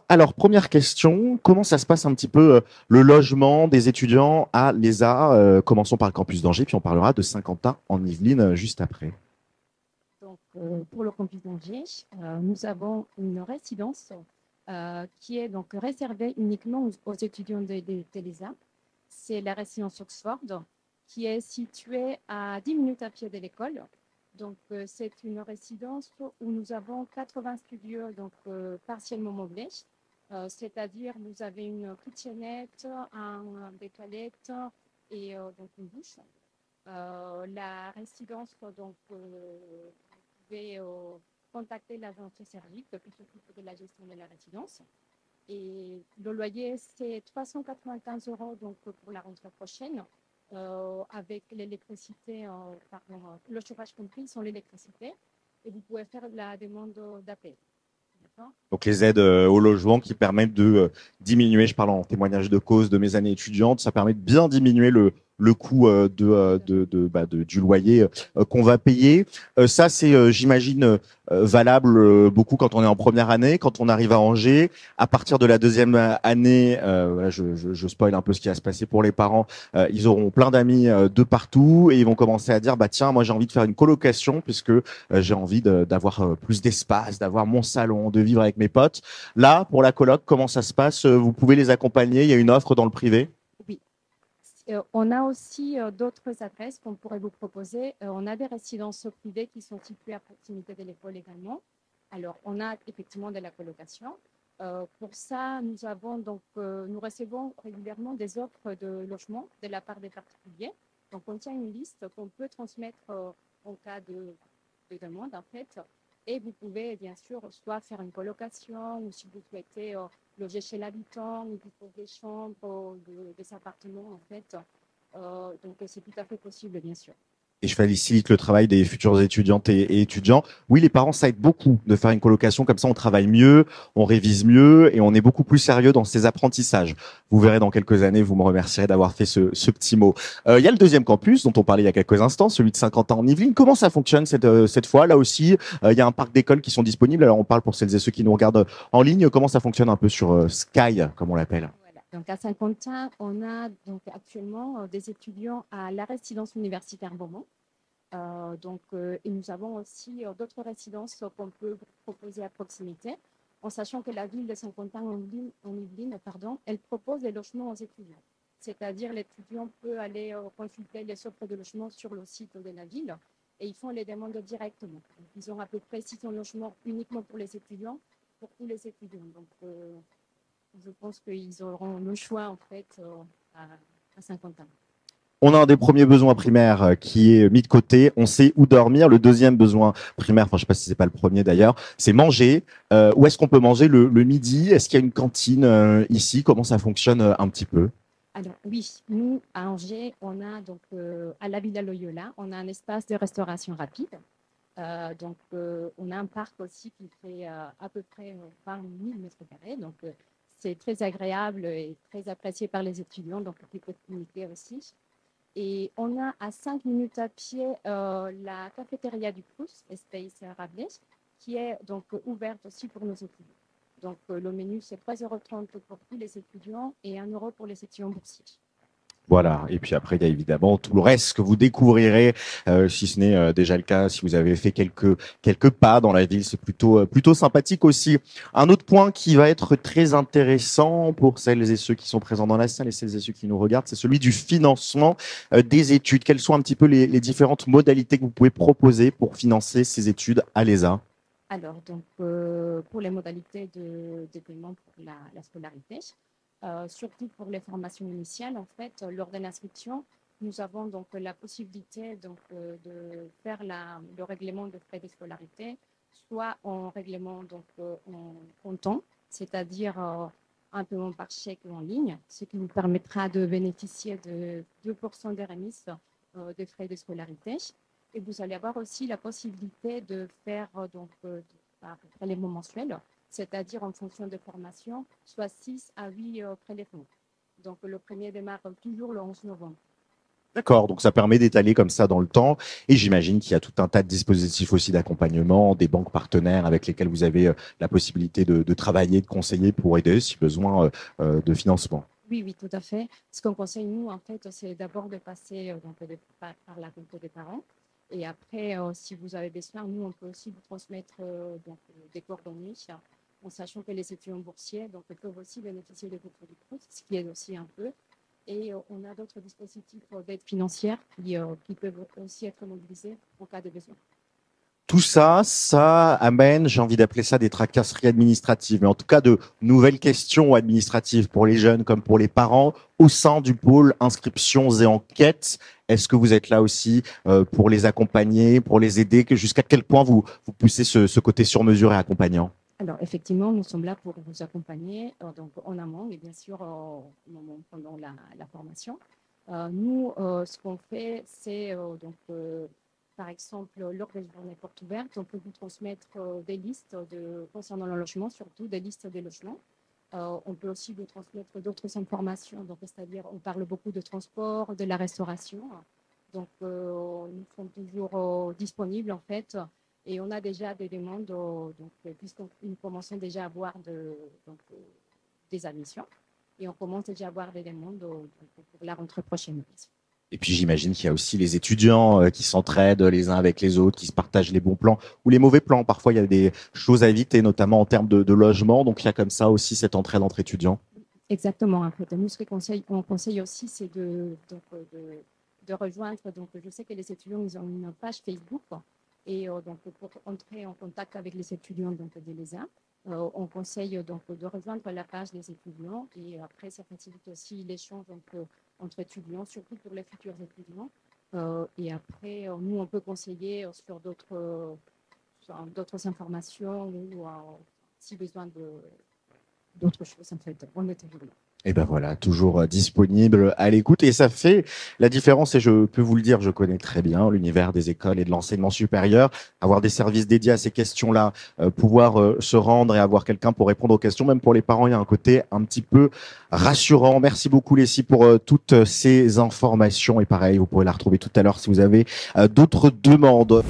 Alors, première question, comment ça se passe un petit peu le logement des étudiants à l'ESA? Commençons par le campus d'Angers, puis on parlera de Saint-Quentin en Yvelines juste après. Donc, pour le campus d'Angers, nous avons une résidence qui est donc réservée uniquement aux étudiants de l'ESA. C'est la résidence Oxford, qui est située à 10 minutes à pied de l'école. Donc, c'est une résidence où nous avons 80 studios donc, partiellement meublés. C'est-à-dire, vous avez une kitchenette, des toilettes et donc une douche. La résidence, donc, vous pouvez contacter l'agence de service qui s'occupe de la gestion de la résidence. Et le loyer, c'est 395 euros donc, pour la rentrée prochaine, avec l'électricité, pardon, le chauffage compris sans l'électricité. Et vous pouvez faire la demande d'appel. D'accord. Donc, les aides au logement qui permettent de diminuer, je parle en témoignage de cause de mes années étudiantes, ça permet de bien diminuer le coût du loyer qu'on va payer. Ça, c'est, j'imagine, valable beaucoup quand on est en première année, quand on arrive à Angers. À partir de la deuxième année, voilà, je spoil un peu ce qui va se passer pour les parents. Ils auront plein d'amis de partout et ils vont commencer à dire, bah tiens, moi j'ai envie de faire une colocation puisque j'ai envie d'avoir plus d'espace, d'avoir mon salon, de vivre avec mes potes. Là, pour la coloc, comment ça se passe? Vous pouvez les accompagner? Il y a une offre dans le privé? Oui. On a aussi d'autres adresses qu'on pourrait vous proposer. On a des résidences privées qui sont situées à proximité de l'école également. Alors, on a effectivement de la colocation. Pour ça, nous recevons régulièrement des offres de logement de la part des particuliers. Donc, on tient une liste qu'on peut transmettre en cas de demande, en fait. Et vous pouvez, bien sûr, soit faire une colocation ou si vous souhaitez loger chez l'habitant ou pour des chambres des appartements, en fait. Donc, c'est tout à fait possible, bien sûr. Et je facilite le travail des futurs étudiantes et étudiants. Oui, les parents, ça aide beaucoup de faire une colocation. Comme ça, on travaille mieux, on révise mieux et on est beaucoup plus sérieux dans ses apprentissages. Vous verrez dans quelques années, vous me remercierez d'avoir fait ce petit mot. Il y a le deuxième campus dont on parlait il y a quelques instants, celui de Saint-Quentin en Yvelines. Comment ça fonctionne cette fois? Là aussi, il y a un parc d'écoles qui sont disponibles. Alors, on parle pour celles et ceux qui nous regardent en ligne. Comment ça fonctionne un peu sur Sky, comme on l'appelle? Voilà. Donc, à Saint-Quentin, on a donc actuellement des étudiants à la résidence universitaire Beaumont. Et nous avons aussi d'autres résidences qu'on peut vous proposer à proximité, en sachant que la ville de Saint-Quentin en Yvelines, pardon, elle propose des logements aux étudiants. C'est-à-dire l'étudiant peut aller consulter les offres de logement sur le site de la ville et ils font les demandes directement. Donc, ils ont à peu près 600 logements uniquement pour les étudiants, pour tous les étudiants. Donc, je pense qu'ils auront le choix en fait à, à Saint-Quentin. On a un des premiers besoins primaires qui est mis de côté. On sait où dormir. Le deuxième besoin primaire, enfin je sais pas si c'est pas le premier d'ailleurs, c'est manger. Où est-ce qu'on peut manger le midi? Est-ce qu'il y a une cantine ici? Comment ça fonctionne un petit peu? Alors oui, nous, à Angers, on a donc à la Villa Loyola, on a un espace de restauration rapide. On a un parc aussi qui fait à peu près 20 000 mètres carrés. Donc, c'est très agréable et très apprécié par les étudiants, donc les opportunités aussi. Et on a à 5 minutes à pied la cafétéria du Crous, Espace Rabelais, qui est donc ouverte aussi pour nos étudiants. Donc, le menu, c'est 3,30 € pour tous les étudiants et 1 € pour les étudiants boursiers. Voilà. Et puis après, il y a évidemment tout le reste que vous découvrirez, si ce n'est déjà le cas, si vous avez fait quelques pas dans la ville, c'est plutôt sympathique aussi. Un autre point qui va être très intéressant pour celles et ceux qui sont présents dans la salle et celles et ceux qui nous regardent, c'est celui du financement des études. Quelles sont un petit peu les différentes modalités que vous pouvez proposer pour financer ces études à l'ESA? Alors, pour les modalités de paiement pour la scolarité, surtout pour les formations initiales, en fait, lors de l'inscription, nous avons donc la possibilité de faire le règlement de frais de scolarité, soit en règlement en comptant, c'est-à-dire un paiement par chèque ou en ligne, ce qui nous permettra de bénéficier de 2% de remise des frais de scolarité. Et vous allez avoir aussi la possibilité de faire par prélèvement mensuel, c'est-à-dire en fonction de formation, soit 6 à 8 prélèvements. Donc le premier démarre toujours le 11 novembre. D'accord, donc ça permet d'étaler comme ça dans le temps. Et j'imagine qu'il y a tout un tas de dispositifs aussi d'accompagnement, des banques partenaires avec lesquelles vous avez la possibilité de travailler, de conseiller pour aider si besoin de financement. Oui, oui, tout à fait. Ce qu'on conseille, nous, en fait, c'est d'abord de passer par la communauté des parents. Et après, si vous avez besoin, nous, on peut aussi vous transmettre des coordonnées, en sachant que les étudiants boursiers peuvent aussi bénéficier des bourses du CRUS, ce qui aide aussi un peu. Et on a d'autres dispositifs d'aide financière qui peuvent aussi être mobilisés en cas de besoin. Tout ça, ça amène, j'ai envie d'appeler ça des tracasseries administratives, mais en tout cas de nouvelles questions administratives pour les jeunes comme pour les parents au sein du pôle inscriptions et enquêtes. Est-ce que vous êtes là aussi pour les accompagner, pour les aider? Jusqu'à quel point vous poussez ce côté sur-mesure et accompagnant? Alors, effectivement, nous sommes là pour vous accompagner donc en amont et bien sûr pendant la formation. Nous, ce qu'on fait, c'est par exemple, lors des journées portes ouvertes, on peut vous transmettre des listes concernant le logement, surtout des listes de logements. On peut aussi vous transmettre d'autres informations, donc c'est-à-dire on parle beaucoup de transport, de la restauration. Donc, nous sommes toujours disponibles en fait. Et on a déjà des demandes, puisqu'on nous commençons déjà à avoir des admissions. Et on commence déjà à avoir des demandes pour la rentrée prochaine. Et puis j'imagine qu'il y a aussi les étudiants qui s'entraident les uns avec les autres, qui se partagent les bons plans ou les mauvais plans. Parfois, il y a des choses à éviter, notamment en termes de logement. Donc, il y a comme ça aussi cette entraide entre étudiants. Exactement. En fait. Nous, ce qu'on conseille aussi, c'est de rejoindre. Donc, je sais que les étudiants, ils ont une page Facebook. Et pour entrer en contact avec les étudiants de l'ESA, on conseille de rejoindre la page des étudiants. Et après, ça facilite aussi l'échange entre étudiants, surtout pour les futurs étudiants. Et après, nous, on peut conseiller sur d'autres informations ou si besoin d'autres choses, en fait. On est toujours là. Et ben voilà, toujours disponible à l'écoute. Et ça fait la différence, et je peux vous le dire, je connais très bien l'univers des écoles et de l'enseignement supérieur. Avoir des services dédiés à ces questions-là, pouvoir se rendre et avoir quelqu'un pour répondre aux questions, même pour les parents, il y a un côté un petit peu rassurant. Merci beaucoup, Leslie, pour toutes ces informations. Et pareil, vous pourrez la retrouver tout à l'heure si vous avez d'autres demandes.